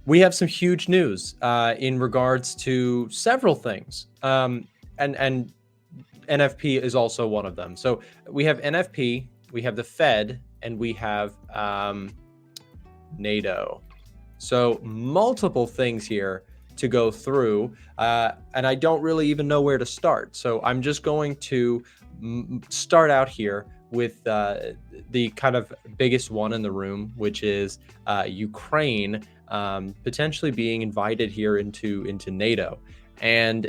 We have some huge news in regards to several things, and NFP is also one of them. So we have NFP, we have the Fed, and we have NATO. So multiple things here to go through, and I don't really even know where to start. So I'm just going to start out here with the kind of biggest one in the room, which is Ukraine potentially being invited here into NATO. And,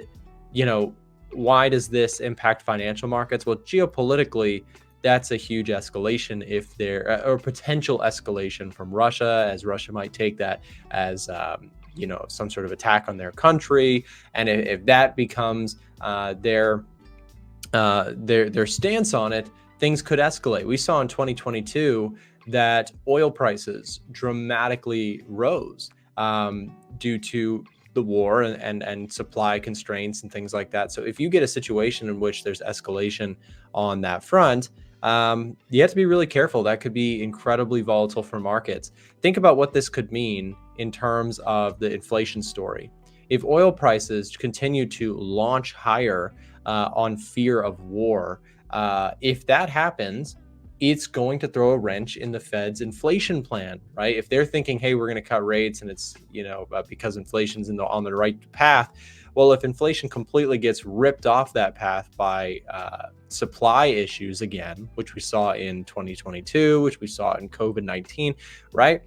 you know, why does this impact financial markets? Well, geopolitically, that's a huge escalation if there or potential escalation from Russia, as Russia might take that as you know, some sort of attack on their country, and if that becomes their stance on it, things could escalate. We saw in 2022 that oil prices dramatically rose due to the war and supply constraints and things like that. So if you get a situation in which there's escalation on that front, you have to be really careful. That could be incredibly volatile for markets. Think about what this could mean in terms of the inflation story. If oil prices continue to launch higher on fear of war, if that happens, it's going to throw a wrench in the Fed's inflation plan, right? If they're thinking, hey, we're going to cut rates and it's, you know, because inflation's on the right path. Well, if inflation completely gets ripped off that path by supply issues again, which we saw in 2022, which we saw in COVID-19, right?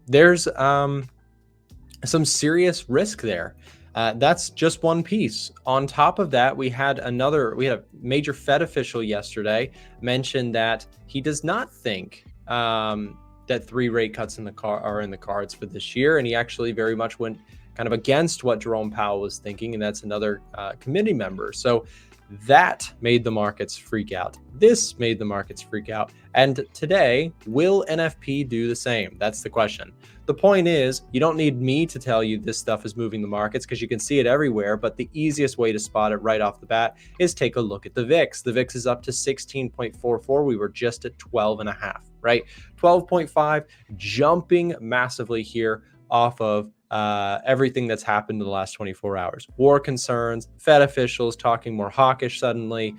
There's some serious risk there. That's just one piece. On top of that, we had a major Fed official yesterday mention that he does not think that 3 rate cuts are in the cards for this year. And he actually very much went kind of against what Jerome Powell was thinking. And that's another committee member. So that made the markets freak out. This made the markets freak out. And today, will NFP do the same? That's the question. The point is, you don't need me to tell you this stuff is moving the markets because you can see it everywhere. But the easiest way to spot it right off the bat is take a look at the VIX. The VIX is up to 16.44. We were just at 12.5, right? 12.5, jumping massively here off of everything that's happened in the last 24 hours. War concerns, Fed officials talking more hawkish suddenly.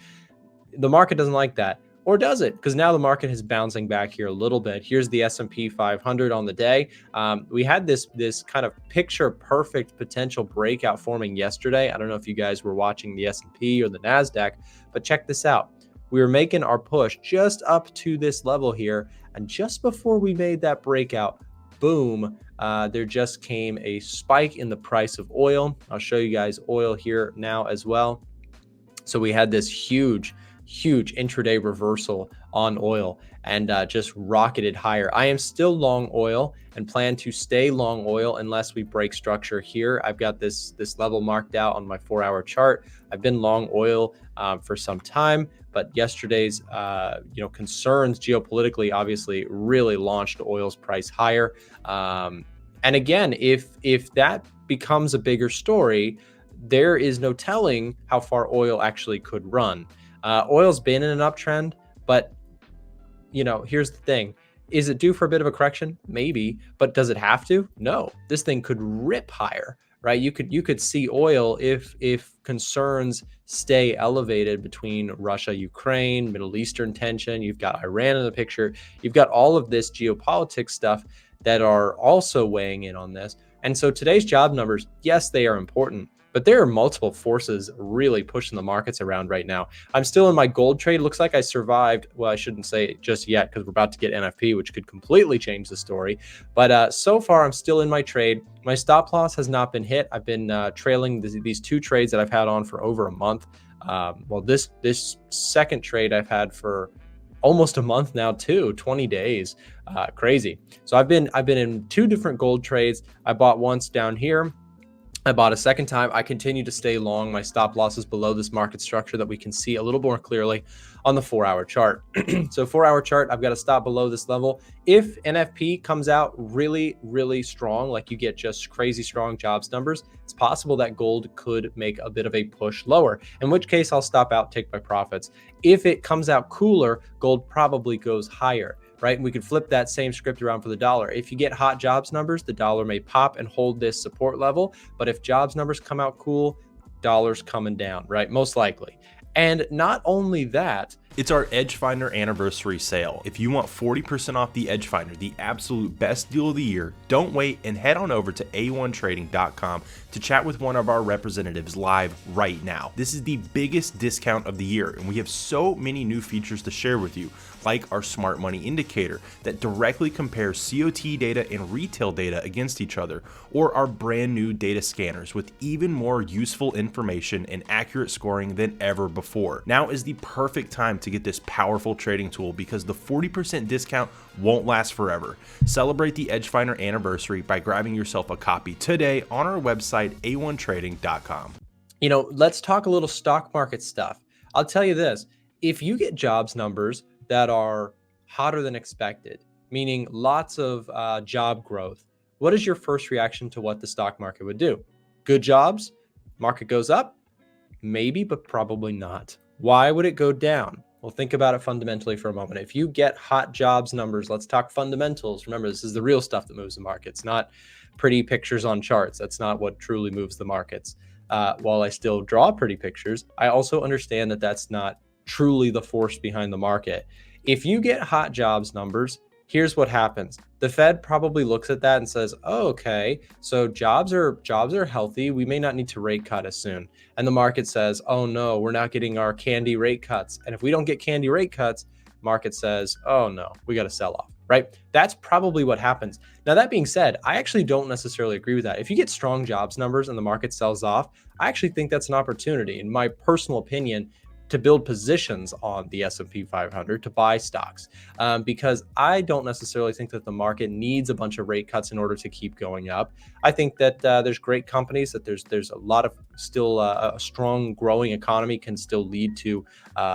The market doesn't like that. Or does it? Because now the market is bouncing back here a little bit. Here's the S&P 500 on the day. We had this kind of picture perfect potential breakout forming yesterday. I don't know if you guys were watching the S&P or the NASDAQ, but check this out. We were making our push just up to this level here. And just before we made that breakout, boom, there just came a spike in the price of oil. I'll show you guys oil here now as well. So we had this huge intraday reversal on oil and just rocketed higher. I am still long oil and plan to stay long oil unless we break structure here. I've got this level marked out on my 4-hour chart. I've been long oil for some time, but yesterday's concerns geopolitically obviously really launched oil's price higher. And again, if that becomes a bigger story, there is no telling how far oil actually could run. Oil's been in an uptrend, but here's the thing. Is it due for a bit of a correction? Maybe, but does it have to? No. This thing could rip higher, right? You could see oil if concerns stay elevated between Russia, Ukraine, Middle Eastern tension. You've got Iran in the picture. You've got all of this geopolitics stuff that are also weighing in on this. And so today's job numbers, yes, they are important, but there are multiple forces really pushing the markets around right now. I'm still in my gold trade. Looks like I survived. Well, I shouldn't say it just yet because we're about to get NFP, which could completely change the story. But so far, I'm still in my trade. My stop loss has not been hit. I've been trailing these 2 trades that I've had on for over a month. Well, this second trade I've had for almost a month now too, 20 days. Crazy. So I've been in 2 different gold trades. I bought once down here. I bought a second time. I continue to stay long. My stop loss is below this market structure that we can see a little more clearly on the 4-hour chart. So 4-hour chart, I've got to stop below this level. If NFP comes out really, really strong, like you get just crazy strong jobs numbers, it's possible that gold could make a bit of a push lower, in which case I'll stop out, take my profits. If it comes out cooler, gold probably goes higher. right? And we could flip that same script around for the dollar. If you get hot jobs numbers, the dollar may pop and hold this support level. But if jobs numbers come out cool, dollar's coming down, right? Most likely. And not only that, it's our Edge Finder anniversary sale. If you want 40% off the Edge Finder, the absolute best deal of the year, don't wait and head on over to a1trading.com to chat with one of our representatives live right now. This is the biggest discount of the year, and we have so many new features to share with you, like our Smart Money Indicator that directly compares COT data and retail data against each other, or our brand new data scanners with even more useful information and accurate scoring than ever before. Now is the perfect time to get this powerful trading tool because the 40% discount won't last forever. Celebrate the Edge Finder anniversary by grabbing yourself a copy today on our website, a1trading.com. You know, let's talk a little stock market stuff. I'll tell you this, if you get jobs numbers that are hotter than expected, meaning lots of job growth, what is your first reaction to what the stock market would do? Good jobs, market goes up, maybe, but probably not. Why would it go down? Well, think about it fundamentally for a moment. If you get hot jobs numbers, let's talk fundamentals. Remember, this is the real stuff that moves the markets, not pretty pictures on charts. That's not what truly moves the markets. While I still draw pretty pictures, I also understand that that's not truly the force behind the market. If you get hot jobs numbers, here's what happens. The Fed probably looks at that and says, oh, okay, so jobs are healthy. We may not need to rate cut as soon. And the market says, oh no, we're not getting our candy rate cuts. And if we don't get candy rate cuts, market says, oh no, we got to sell off, right? That's probably what happens. Now, that being said, I actually don't necessarily agree with that. If you get strong jobs numbers and the market sells off, I actually think that's an opportunity, in my personal opinion, to build positions on the S&P 500 to buy stocks, because I don't necessarily think that the market needs a bunch of rate cuts in order to keep going up. I think that there's great companies, that there's a lot of still a strong growing economy can still lead to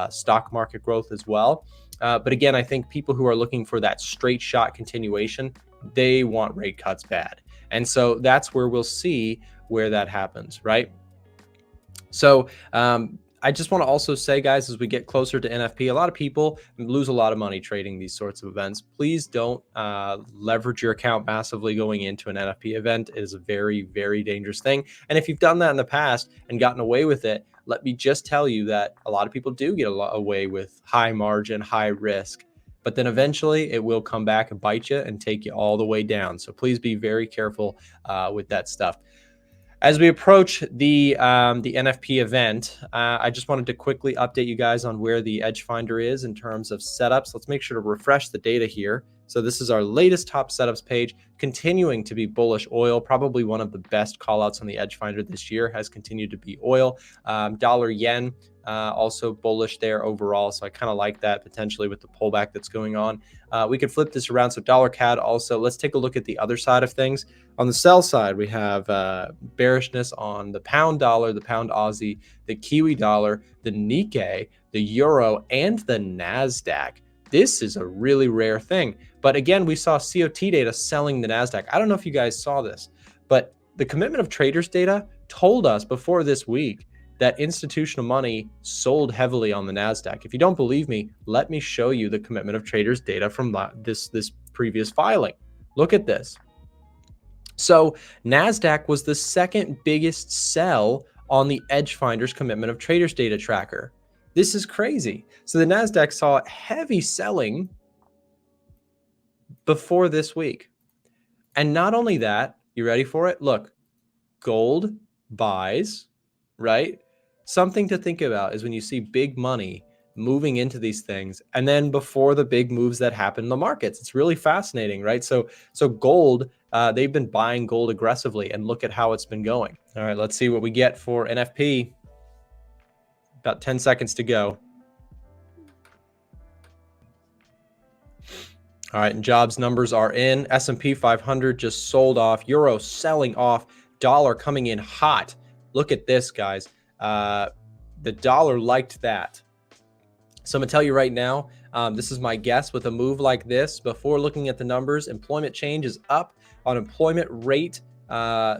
stock market growth as well. But again, I think people who are looking for that straight shot continuation, they want rate cuts bad. And so that's where we'll see where that happens, right? So I just want to also say, guys, as we get closer to NFP, a lot of people lose a lot of money trading these sorts of events. Please don't leverage your account massively going into an NFP event. It is a very, very dangerous thing. And if you've done that in the past and gotten away with it, let me just tell you that a lot of people do get away with high margin, high risk. But then eventually it will come back and bite you and take you all the way down. So please be very careful with that stuff. As we approach the NFP event, I just wanted to quickly update you guys on where the Edge Finder is in terms of setups. Let's make sure to refresh the data here. So this is our latest top setups page, continuing to be bullish oil. Probably one of the best callouts on the Edge Finder this year has continued to be oil. Dollar yen, also bullish there overall. So I kind of like that potentially with the pullback that's going on. We could flip this around. So dollar CAD also. Let's take a look at the other side of things. On the sell side, we have bearishness on the pound dollar, the pound Aussie, the Kiwi dollar, the Nikkei, the euro, and the NASDAQ. This is a really rare thing. But again, we saw COT data selling the NASDAQ. I don't know if you guys saw this, but the commitment of traders data told us before this week that institutional money sold heavily on the NASDAQ. If you don't believe me, let me show you the commitment of traders data from this previous filing. Look at this. So NASDAQ was the second biggest sell on the Edge Finder's commitment of traders data tracker. This is crazy. So the NASDAQ saw heavy selling before this week. And not only that, you ready for it? Look, gold buys, right? Something to think about is when you see big money moving into these things, and then before the big moves that happen in the markets, it's really fascinating, right? So gold, they've been buying gold aggressively, and look at how it's been going. All right, let's see what we get for NFP. About 10 seconds to go. All right, and jobs numbers are in. S&P 500 just sold off. Euro selling off. Dollar coming in hot. Look at this, guys. The dollar liked that. So I'm going to tell you right now, this is my guess with a move like this. Before looking at the numbers, employment change is up, unemployment rate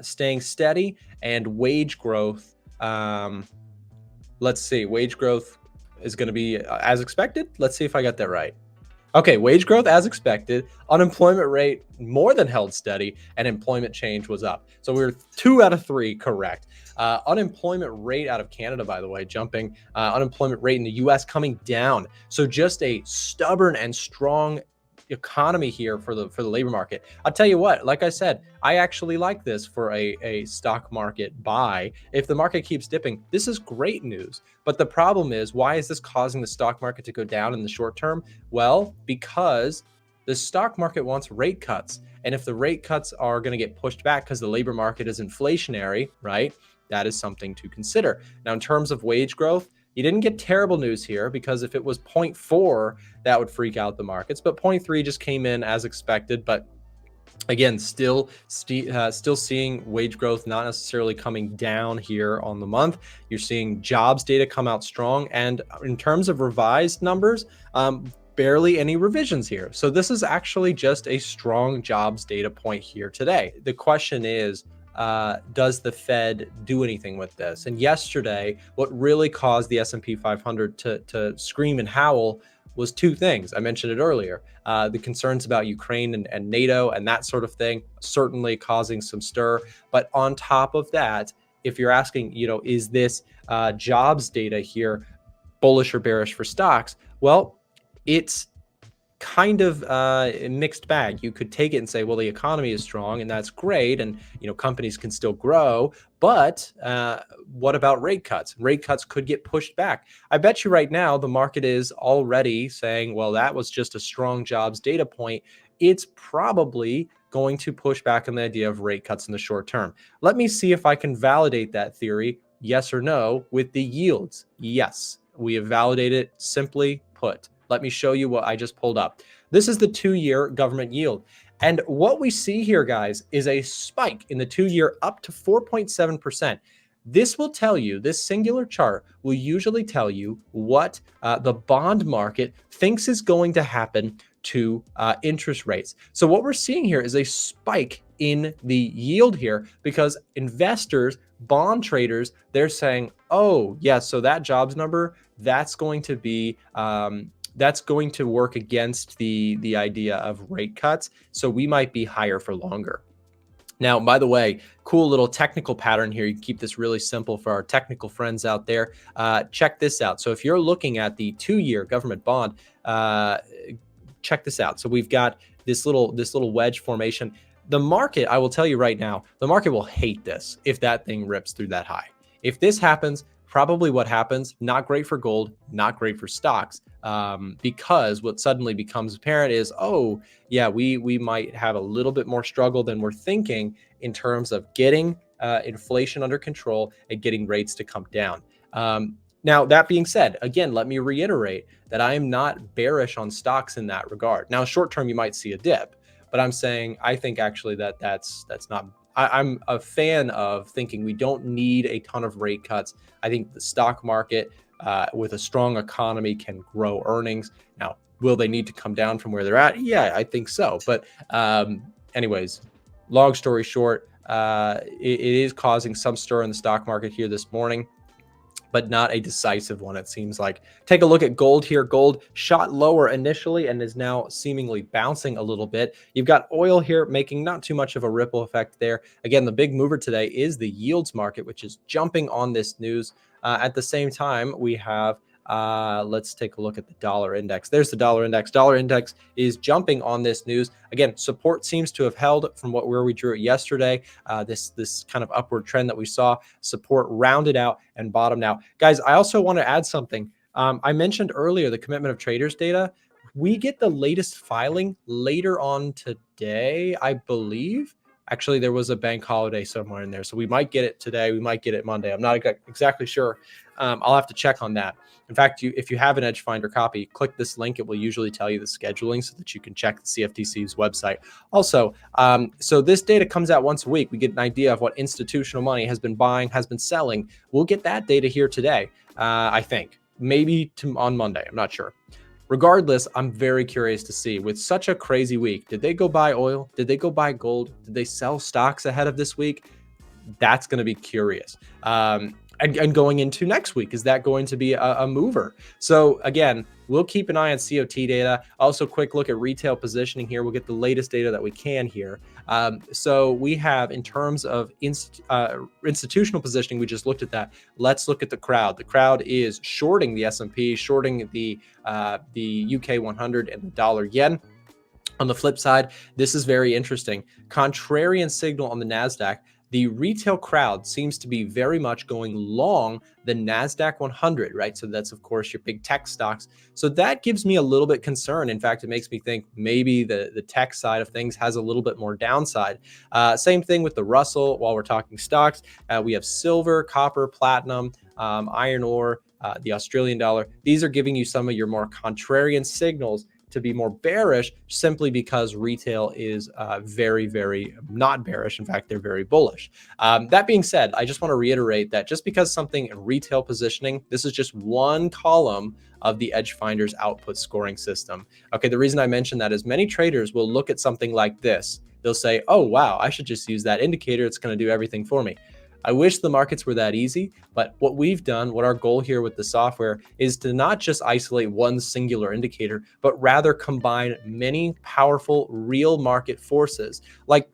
staying steady, and wage growth. Let's see, wage growth is going to be as expected. Let's see if I got that right. Okay, wage growth as expected, unemployment rate more than held steady, and employment change was up. So we were 2 out of 3 correct. Unemployment rate out of Canada, by the way, jumping. Unemployment rate in the US coming down. So just a stubborn and strong economy here for the labor market. I'll tell you what, like I said, I actually like this for a stock market buy. If the market keeps dipping, this is great news. But the problem is, why is this causing the stock market to go down in the short term? Well, because the stock market wants rate cuts. And if the rate cuts are going to get pushed back because the labor market is inflationary, right? That is something to consider. Now, in terms of wage growth, you didn't get terrible news here, because if it was 0.4, that would freak out the markets. But 0.3 just came in as expected. But again, still seeing wage growth not necessarily coming down here on the month. You're seeing jobs data come out strong. And in terms of revised numbers, barely any revisions here. So this is actually just a strong jobs data point here today. The question is, does the Fed do anything with this? And yesterday, what really caused the S&P 500 to scream and howl was two things. I mentioned it earlier. The concerns about Ukraine and NATO and that sort of thing, certainly causing some stir. But on top of that, if you're asking, is this jobs data here bullish or bearish for stocks? Well, it's kind of a mixed bag. You could take it and say, well, the economy is strong and that's great, and companies can still grow, but what about rate cuts? Rate cuts could get pushed back. I bet you right now the market is already saying, well, that was just a strong jobs data point. It's probably going to push back on the idea of rate cuts in the short term. Let me see if I can validate that theory, yes or no, with the yields. Yes, we have validated it, simply put. Let me show you what I just pulled up. This is the 2-year government yield. And what we see here, guys, is a spike in the 2-year up to 4.7%. This will tell you, this singular chart will usually tell you what the bond market thinks is going to happen to interest rates. So what we're seeing here is a spike in the yield here, because investors, bond traders, they're saying, oh, yeah, so that jobs number, that's going to be that's going to work against the idea of rate cuts. So we might be higher for longer. Now, by the way, cool little technical pattern here. You can keep this really simple for our technical friends out there. Check this out. So if you're looking at the 2-year government bond, check this out. So we've got this little wedge formation. The market, I will tell you right now, the market will hate this if that thing rips through that high. If this happens, probably what happens, not great for gold, not great for stocks, because what suddenly becomes apparent is, oh, yeah, we might have a little bit more struggle than we're thinking in terms of getting inflation under control and getting rates to come down. Now, that being said, again, let me reiterate that I am not bearish on stocks in that regard. Now, short term, you might see a dip, but I'm saying I think actually that's not. I'm a fan of thinking we don't need a ton of rate cuts. I think the stock market with a strong economy can grow earnings. Now, will they need to come down from where they're at? Yeah, I think so. But anyways, long story short, it is causing some stir in the stock market here this morning, but not a decisive one, it seems like. Take a look at gold here. Gold shot lower initially and is now seemingly bouncing a little bit. You've got oil here making not too much of a ripple effect there. Again, the big mover today is the yields market, which is jumping on this news. At the same time, we have, let's take a look at the dollar index. There's the dollar index. Dollar index is jumping on this news. Again, support seems to have held from where we drew it yesterday. This kind of upward trend that we saw, support rounded out and bottomed out. Guys, I also want to add something. I mentioned earlier the commitment of traders data. We get the latest filing later on today, I believe. Actually, there was a bank holiday somewhere in there, so we might get it today. We might get it Monday. I'm not exactly sure. I'll have to check on that. In fact, if you have an Edge Finder copy, click this link. It will usually tell you the scheduling so that you can check the CFTC's website. Also, so this data comes out once a week. We get an idea of what institutional money has been buying, has been selling. We'll get that data here today, I think. Maybe on Monday. I'm not sure. Regardless, I'm very curious to see, with such a crazy week, did they go buy oil? Did they go buy gold? Did they sell stocks ahead of this week? That's going to be curious. and going into next week, is that going to be a mover? So again, we'll keep an eye on COT data. Also, quick look at retail positioning here. We'll get the latest data that we can here. So we have, in terms of institutional positioning, we just looked at that. Let's look at the crowd. The crowd is shorting the S&P, shorting the UK 100 and the dollar yen. On the flip side, this is very interesting. Contrarian signal on the NASDAQ. The retail crowd seems to be very much going long the NASDAQ 100, right? So that's, of course, your big tech stocks. So that gives me a little bit concerned. In fact, it makes me think maybe the tech side of things has a little bit more downside. Same thing with the Russell. While we're talking stocks, we have silver, copper, platinum, iron ore, the Australian dollar. These are giving you some of your more contrarian signals to be more bearish, simply because retail is very, very not bearish. In fact, they're very bullish. That being said, I just want to reiterate that just because something in retail positioning, this is just one column of the Edge Finder's output scoring system. Okay, the reason I mention that is many traders will look at something like this. They'll say, oh, wow, I should just use that indicator. It's going to do everything for me. I wish the markets were that easy, but what we've done, what our goal here with the software is to not just isolate one singular indicator, but rather combine many powerful real market forces like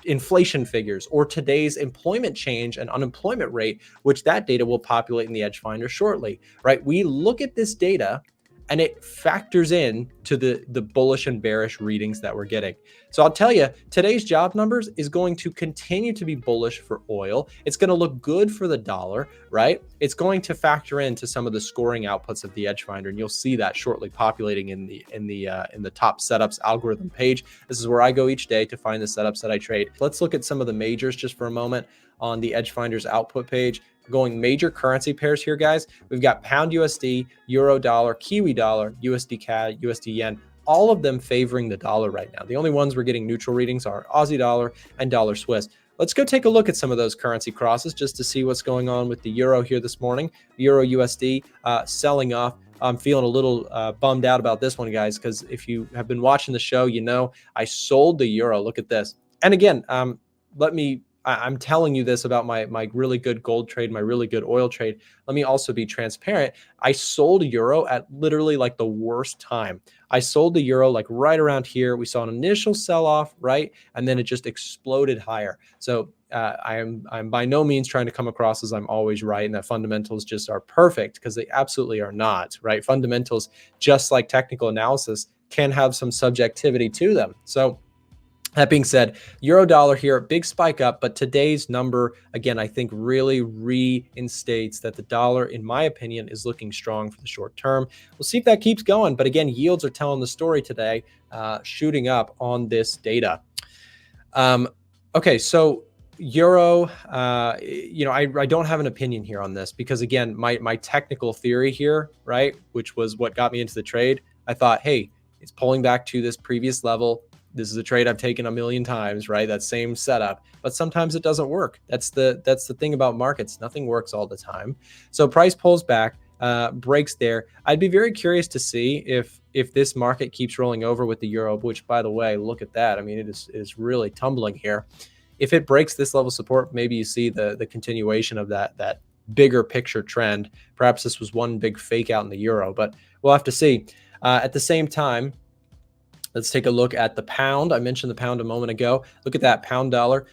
inflation figures or today's employment change and unemployment rate, which that data will populate in the Edge Finder shortly, right? We look at this data and it factors in to the bullish and bearish readings that we're getting. So I'll tell you, today's job numbers is going to continue to be bullish for oil. It's going to look good for the dollar, right? It's going to factor into some of the scoring outputs of the Edge Finder, and you'll see that shortly populating in the top setups algorithm page. This is where I go each day to find the setups that I trade. Let's look at some of the majors just for a moment on the Edge Finder's output page. Going major currency pairs here, guys. We've got pound USD, euro dollar, Kiwi dollar, USD CAD, USD yen, all of them favoring the dollar right now. The only ones we're getting neutral readings are Aussie dollar and dollar Swiss. Let's go take a look at some of those currency crosses just to see what's going on with the euro here this morning. Euro USD selling off. I'm feeling a little bummed out about this one, guys, because if you have been watching the show, you know I sold the euro. Look at this. And again, I'm telling you this about my really good gold trade, my really good oil trade. Let me also be transparent. I sold euro at literally like the worst time. I sold the euro like right around here. We saw an initial sell-off, right? And then it just exploded higher. So I'm by no means trying to come across as I'm always right and that fundamentals just are perfect, because they absolutely are not, right? Fundamentals, just like technical analysis, can have some subjectivity to them. So that being said, euro dollar here, big spike up, but today's number, again, I think really reinstates that the dollar, in my opinion, is looking strong for the short term. We'll see if that keeps going. But again, yields are telling the story today, shooting up on this data. Okay, so euro, I don't have an opinion here on this because, again, my technical theory here, right, which was what got me into the trade, I thought, hey, it's pulling back to this previous level. This is a trade I've taken a million times, right? That same setup, but sometimes it doesn't work. That's the thing about markets. Nothing works all the time. So price pulls back, breaks there. I'd be very curious to see if this market keeps rolling over with the euro, which, by the way, look at that. I mean, it is really tumbling here. If it breaks this level of support, maybe you see the continuation of that bigger picture trend. Perhaps this was one big fake out in the euro, but we'll have to see. At the same time, let's take a look at the pound. I mentioned the pound a moment ago. Look at that pound dollar.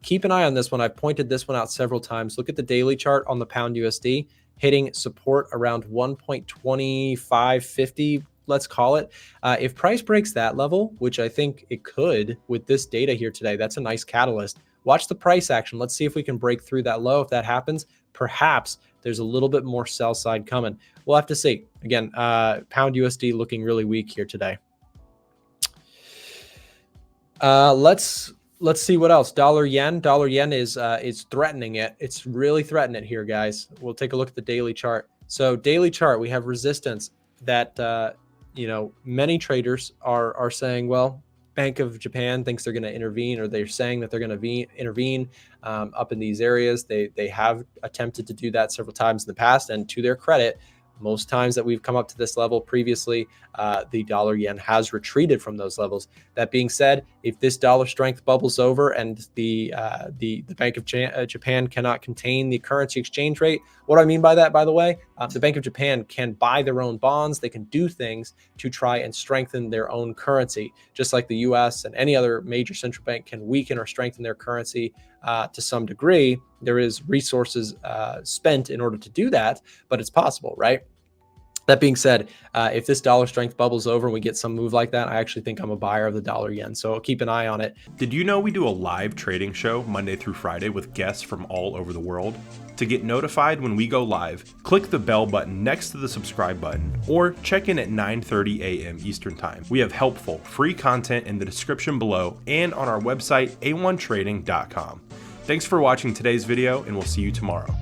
Keep an eye on this one. I've pointed this one out several times. Look at the daily chart on the pound USD, hitting support around 1.2550, let's call it. If price breaks that level, which I think it could with this data here today, that's a nice catalyst. Watch the price action. Let's see if we can break through that low. If that happens, perhaps there's a little bit more sell side coming. We'll have to see. Again, pound USD looking really weak here today. Let's see what else. Dollar yen is threatening it. It's really threatening it here, guys. We'll take a look at the daily chart. So daily chart, we have resistance that many traders are saying, well, Bank of Japan thinks they're going to intervene, or they're saying that they're going to intervene up in these areas. They have attempted to do that several times in the past, and to their credit, Most times that we've come up to this level previously, the dollar yen has retreated from those levels. That being said, if this dollar strength bubbles over and the Bank of Japan cannot contain the currency exchange rate, what I mean by that, by the way, the Bank of Japan can buy their own bonds. They can do things to try and strengthen their own currency, just like the U.S. and any other major central bank can weaken or strengthen their currency to some degree. There is resources spent in order to do that, but it's possible, right? That being said, if this dollar strength bubbles over and we get some move like that, I actually think I'm a buyer of the dollar yen. So keep an eye on it. Did you know we do a live trading show Monday through Friday with guests from all over the world? To get notified when we go live, click the bell button next to the subscribe button or check in at 9:30 a.m. Eastern Time. We have helpful, free content in the description below and on our website, a1trading.com. Thanks for watching today's video, and we'll see you tomorrow.